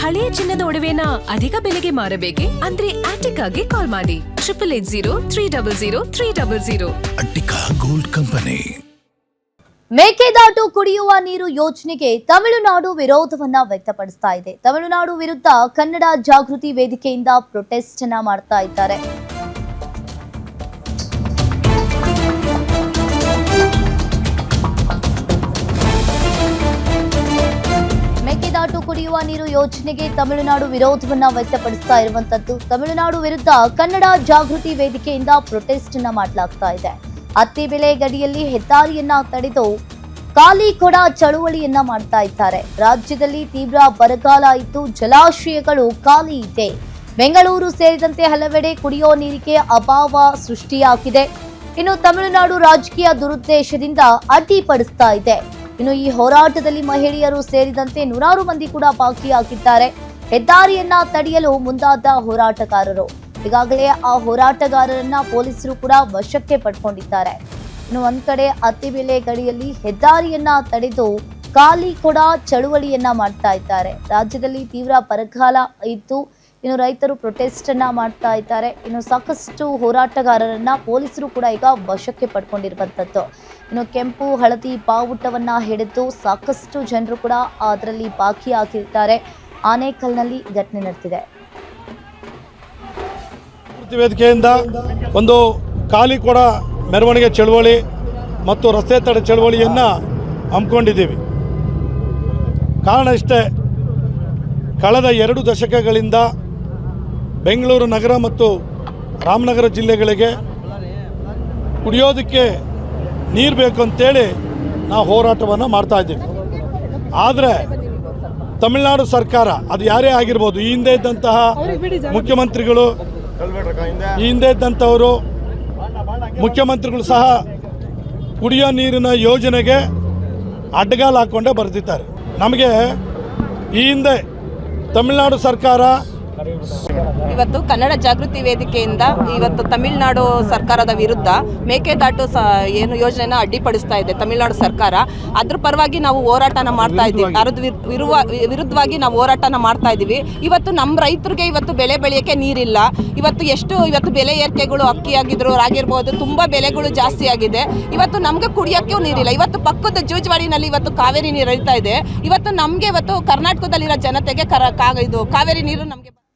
ಹಳೆಯ ಚಿನ್ನದ ಒಡವೆನ ಅಧಿಕ ಬೆಲೆಗೆ ಮಾರಬೇಕೆ ಅಂದ್ರೆ ಆಟಿಕಾಗೆ ಕಾಲ್ ಮಾಡಿ 880300 ಅಟ್ಟಿಕಾ ಗೋಲ್ಡ್ ಕಂಪನಿ. ಮೇಕೆದಾಟು ಕುಡಿಯುವ ನೀರು ಯೋಜನೆಗೆ ತಮಿಳುನಾಡು ವಿರೋಧವನ್ನ ವ್ಯಕ್ತಪಡಿಸ್ತಾ ಇದೆ. ತಮಿಳುನಾಡು ವಿರುದ್ಧ ಕನ್ನಡ ಜಾಗೃತಿ ವೇದಿಕೆಯಿಂದ ಪ್ರೊಟೆಸ್ಟ್ ಅನ್ನ ಮಾಡ್ತಾ ಇದ್ದಾರೆ. ಮೇಕೆದಾಟು ಕುಡಿಯುವ ನೀರು ಯೋಜನೆಗೆ ತಮಿಳುನಾಡು ವಿರೋಧವನ್ನ ವ್ಯಕ್ತಪಡಿಸ್ತಾ ಇರುವಂತದ್ದು. ತಮಿಳುನಾಡು ವಿರುದ್ಧ ಕನ್ನಡ ಜಾಗೃತಿ ವೇದಿಕೆಯಿಂದ ಪ್ರೊಟೆಸ್ಟ್ ಅನ್ನ ಮಾಡಲಾಗ್ತಾ ಇದೆ. ಅತ್ತಿಬೆಲೆ ಗಡಿಯಲ್ಲಿ ಹೆದ್ದಾರಿಯನ್ನ ತಡೆದು ಖಾಲಿ ಕೊಡ ಚಳುವಳಿಯನ್ನ ಮಾಡ್ತಾ ಇದ್ದಾರೆ. ರಾಜ್ಯದಲ್ಲಿ ತೀವ್ರ ಬರಗಾಲ ಇದ್ದು ಜಲಾಶಯಗಳು ಖಾಲಿ ಇದೆ. ಬೆಂಗಳೂರು ಸೇರಿದಂತೆ ಹಲವೆಡೆ ಕುಡಿಯೋ ನೀರಿಗೆ ಅಭಾವ ಸೃಷ್ಟಿಯಾಗಿದೆ. ಇನ್ನು ತಮಿಳುನಾಡು ರಾಜಕೀಯ ದುರುದ್ದೇಶದಿಂದ ಅಡ್ಡಿಪಡಿಸ್ತಾ ಇದೆ. ಇನ್ನು ಈ ಹೋರಾಟದಲ್ಲಿ ಮಹಿಳೆಯರು ಸೇರಿದಂತೆ ನೂರಾರು ಮಂದಿ ಕೂಡ ಭಾಗಿಯಾಗಿದ್ದಾರೆ. ಹೆದ್ದಾರಿಯನ್ನ ತಡೆಯಲು ಮುಂದಾದ ಹೋರಾಟಗಾರರು ಈಗಾಗಲೇ ಆ ಹೋರಾಟಗಾರರನ್ನ ಪೊಲೀಸರು ಕೂಡ ವಶಕ್ಕೆ ಪಡ್ಕೊಂಡಿದ್ದಾರೆ. ಇನ್ನು ಒಂದ್ ಕಡೆ ಅತ್ತಿಬೆಲೆ ಗಡಿಯಲ್ಲಿ ಹೆದ್ದಾರಿಯನ್ನ ತಡೆದು ಖಾಲಿ ಕೊಡ ಚಳುವಳಿಯನ್ನ ಮಾಡ್ತಾ ಇದ್ದಾರೆ. ರಾಜ್ಯದಲ್ಲಿ ತೀವ್ರ ಬರಗಾಲ ಇದ್ದು ಇನ್ನು ರೈತರು ಪ್ರೊಟೆಸ್ಟ್ ಅನ್ನ ಮಾಡ್ತಾ ಇದ್ದಾರೆ. ಇನ್ನು ಸಾಕಷ್ಟು ಹೋರಾಟಗಾರರನ್ನ ಪೊಲೀಸರು ಕೂಡ ಈಗ ವಶಕ್ಕೆ ಪಡ್ಕೊಂಡಿರುವಂತದ್ದು. ಇನ್ನು ಕೆಂಪು ಹಳದಿ ಬಾವುಟವನ್ನ ಹಿಡಿದು ಸಾಕಷ್ಟು ಜನರು ಕೂಡ ಅದರಲ್ಲಿ ಭಾಗಿಯಾಗಿದ್ದಾರೆ. ಆನೇಕಲ್ನಲ್ಲಿ ಘಟನೆ ನಡೆದಿದೆ. ವೇದಿಕೆಯಿಂದ ಒಂದು ಖಾಲಿ ಕೊಡ ಮೆರವಣಿಗೆ ಚಳವಳಿ ಮತ್ತು ರಸ್ತೆ ತಡೆ ಚಳವಳಿಯನ್ನು ಹಮ್ಮಿಕೊಂಡಿದ್ದೀವಿ. ಕಾರಣ ಇಷ್ಟೇ, ಕಳೆದ 2 ದಶಕಗಳಿಂದ ಬೆಂಗಳೂರು ನಗರ ಮತ್ತು ರಾಮನಗರ ಜಿಲ್ಲೆಗಳಿಗೆ ಕುಡಿಯೋದಕ್ಕೆ ನೀರು ಬೇಕು ಅಂತೇಳಿ ನಾವು ಹೋರಾಟವನ್ನು ಮಾಡ್ತಾಯಿದ್ದೀವಿ. ಆದರೆ ತಮಿಳುನಾಡು ಸರ್ಕಾರ, ಅದು ಯಾರೇ ಆಗಿರ್ಬೋದು, ಈ ಹಿಂದೆ ಇದ್ದಂತಹ ಮುಖ್ಯಮಂತ್ರಿಗಳು, ಈ ಹಿಂದೆ ಇದ್ದಂಥವರು ಮುಖ್ಯಮಂತ್ರಿಗಳು ಸಹ ಕುಡಿಯೋ ನೀರಿನ ಯೋಜನೆಗೆ ಅಡ್ಡಗಾಲ ಹಾಕ್ಕೊಂಡೇ ಬರ್ತಿದ್ದಾರೆ. ನಮಗೆ ಈ ಹಿಂದೆ ತಮಿಳುನಾಡು ಸರ್ಕಾರ ಇವತ್ತು ಕನ್ನಡ ಜಾಗೃತಿ ವೇದಿಕೆಯಿಂದ ಇವತ್ತು ತಮಿಳುನಾಡು ಸರ್ಕಾರದ ವಿರುದ್ಧ ಮೇಕೆದಾಟು ಏನು ಯೋಜನೆನ ಅಡ್ಡಿಪಡಿಸ್ತಾ ಇದೆ ತಮಿಳುನಾಡು ಸರ್ಕಾರ. ಅದ್ರ ಪರವಾಗಿ ನಾವು ಹೋರಾಟನ ಮಾಡ್ತಾ ಇದ್ದೀವಿ. ಅದ್ರ ವಿರುದ್ಧವಾಗಿ ನಾವು ಹೋರಾಟನ ಮಾಡ್ತಾ ಇದ್ದೀವಿ. ಇವತ್ತು ನಮ್ಮ ರೈತರಿಗೆ ಇವತ್ತು ಬೆಳೆ ಬೆಳೆಯೋಕ್ಕೆ ನೀರಿಲ್ಲ. ಇವತ್ತು ಬೆಲೆ ಏರಿಕೆಗಳು, ಅಕ್ಕಿ ಆಗಿದ್ರು, ರಾಗಿರ್ಬೋದು, ತುಂಬ ಬೆಲೆಗಳು ಜಾಸ್ತಿ ಆಗಿದೆ. ಇವತ್ತು ನಮ್ಗೆ ಕುಡಿಯೋಕ್ಕೂ ನೀರಿಲ್ಲ. ಇವತ್ತು ಪಕ್ಕದ ಜೂಜವಾಡಿನಲ್ಲಿ ಇವತ್ತು ಕಾವೇರಿ ನೀರು ಹರಿತಾ ಇದೆ. ಇವತ್ತು ನಮಗೆ ಕರ್ನಾಟಕದಲ್ಲಿರೋ ಜನತೆಗೆ ಇದು ಕಾವೇರಿ ನೀರು ನಮಗೆ